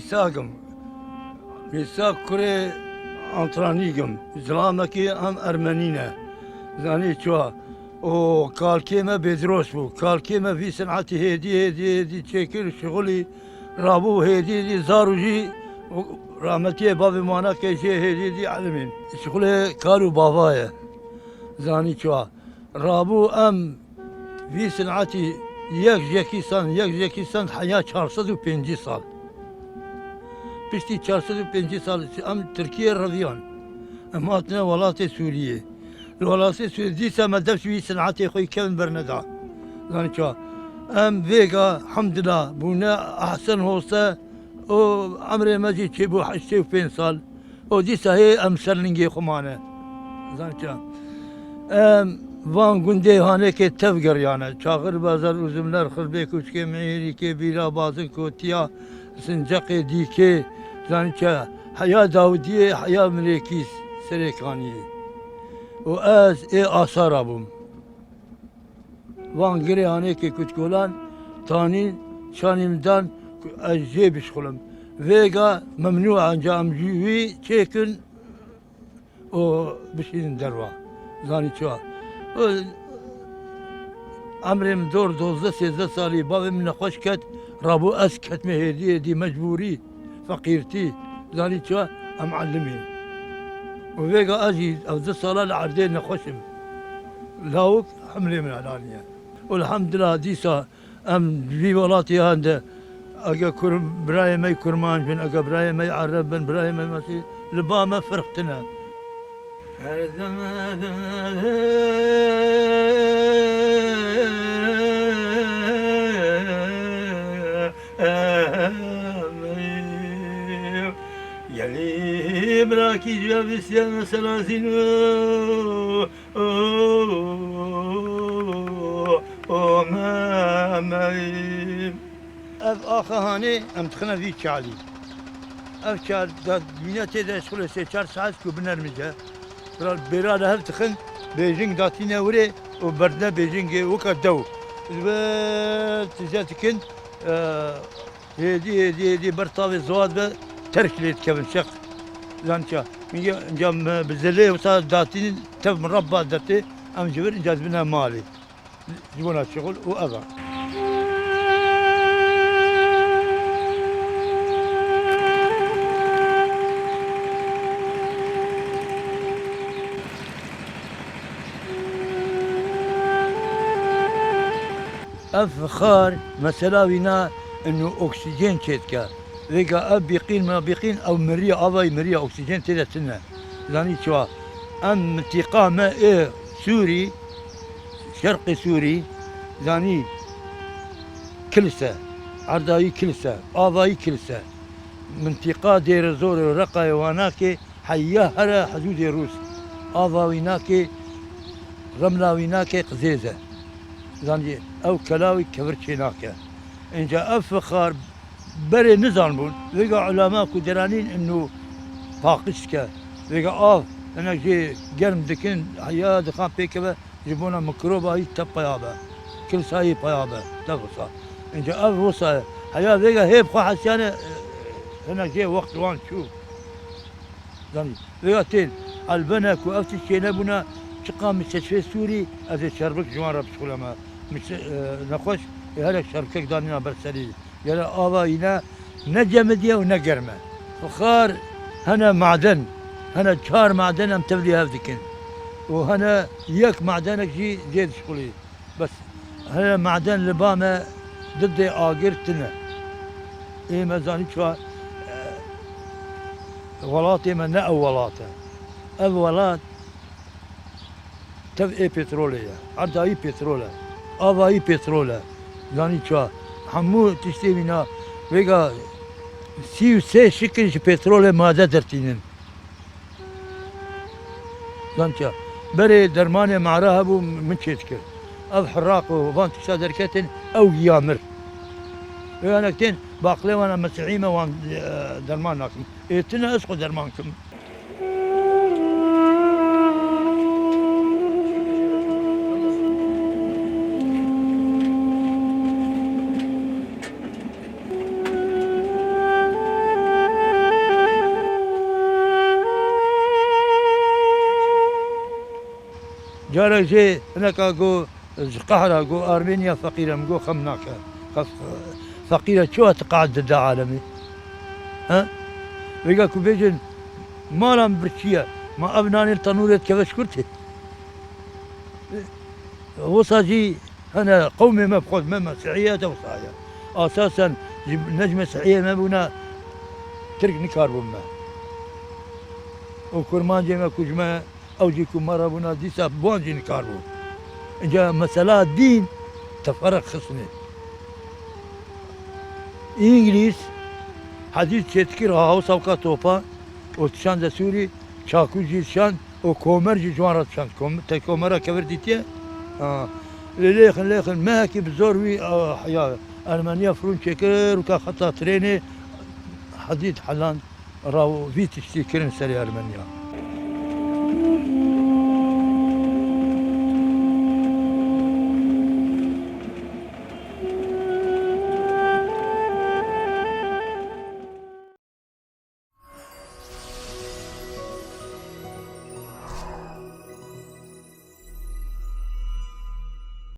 میساقم میساق کره antranîgim zilamekî em Ermenî ne zanî çi o kalkê me bêdiros bû kalkê me vî sinetî hêdî çêkir şixulî rabû hêdî zar û jî rahmetiyê bavê manakê jê hêdî elimîn şixulê kar û bava ye zanî çi rabû em vî sinetî yek san heya 405 sal piştî 405 sal em Tirkiye reviyan em hatine welatê Sûriyê li welatê Sûriyê dîsa me dev wî sinetê xwe kevin berneda zanî çi em vêga hemdillah bûne ehsen hose û emrê me jî çêbû 85 sal û dîsa hê em serlingê xwe mane zanî çi em van gundê hanekê tev geriyane çaxir bazar uzumlar xilbê kûçkê mehêrîkê bîra bazin kotiya sincaqê dîkê zanî çi heya Dawudiyê heya Milêkîs Serêkaniyê û ez ê asara bûm van girê hanekê kûçkolan tanîn şanî min dan ez jê bişxulim vêga memnû enca em jî wî çêkin û bişînin derva zanî çi emrê min 12-13 salî bavê min nexweş ket rabû ez ketme hêdî mecbûrî feqîrtî zanî çi em elimîn û vêga ez jî 12 sala li erdê nexweşim lawik hemlê min helaniye û elhemdillah dîsa em vî welatê de ege birayê me kurman bin ege birayê me ereb bin birayê me mesî li ba me firqtine her zaman Yeli bırakı cevizyen selazinu o memeyim ev ahahane em tıkına vi çali ev çar da dünya tede şkule seçar saat ku binermice Bera her tıkın Beijing datine vure o berde Beijing'e o kadar ve ticaretin hedi bertavi zuad ve terklet kevin şak zança cam bizele vsa datinin tev murabba dati am jibir cazbina mali jibuna şغل o ava أفخار مثلا وينا إنه أكسجين شتكا ذيكا أب بيقين ما بيقين أو مريا أباي مريا أكسجين تدا سنة لاني شوا أم منطقة ما إيه سوري شرقي سوري زاني كلسة عرداي كلسة أباي كلسة منطقة دير زور رقا واناكي حيا هلا حدود روس أبا ويناكي رملا ويناكي قزيزة زاني او كلاوي كبرتشيناكا انجا افخار بري نزان بون ويقا علماء كدرانين انه باقشكا ويقا انا جي قرم دكين حيا دخان بيكبا جيبونا ميكروبا هي تبايابا كل ساي بايابا تغصا انجا وصا حيا ويقا هيب خو حسيانه هنا جي وقت وان شوف زاني ويقا تين البنك وافتي شينبونا شقام مستشفى سوري هذا شربك جوان رب سلامة مش نخش هذا شربك دانينا برسلي يلا آبا هنا نجمدية ونجرمة فخار هنا معدن هنا شهر معدن هم تبلي هذيكن وهنا يك معدنك جي زيد شغلي بس هنا معدن لبامة ضد آجرتنا إيه مزاني شو ولاتي من نا ولاته الولات تف اي بترولية عرضها اي بترولة ابا اي بترولة يعني شو همو تشتينا ويقا سي سي شكل بترولة ماده درتينن يعني شو بري درمانة معراها بو من شيتكر اف حراق وفان تشادر كتن او يامر وانا كتن باقلي وانا مسعيمة وان درمان ناكم ايتنا اسقو درمانكم جارك جي هناك جو قهرة جو أرمينيا فقيرة جو خمناك فقيرة شو تقعد ضد عالمي ها ويقا كوبيجن ما لام برشية ما أبناني التنورة كيفاش كرتي وصاجي أنا قومي ما بخذ ما مسيحية وصايا أساسا نجمة مسيحية ما بنا ترك نكار بما وكرمان جي ما كوجما أو جيكم مرة بنا ديسا بوانجي نكار بو جا مسألة دين تفرق خصني İngiliz hadis çetkir ha savka topa o tşan da Suri çakuci şan o komerci juara tşan te komera kevir ditiye لكن ما هيك بزور يا المانيا فرون شكر وكا خطا تريني حديد حلان راو فيت تشتي كرن سري المانيا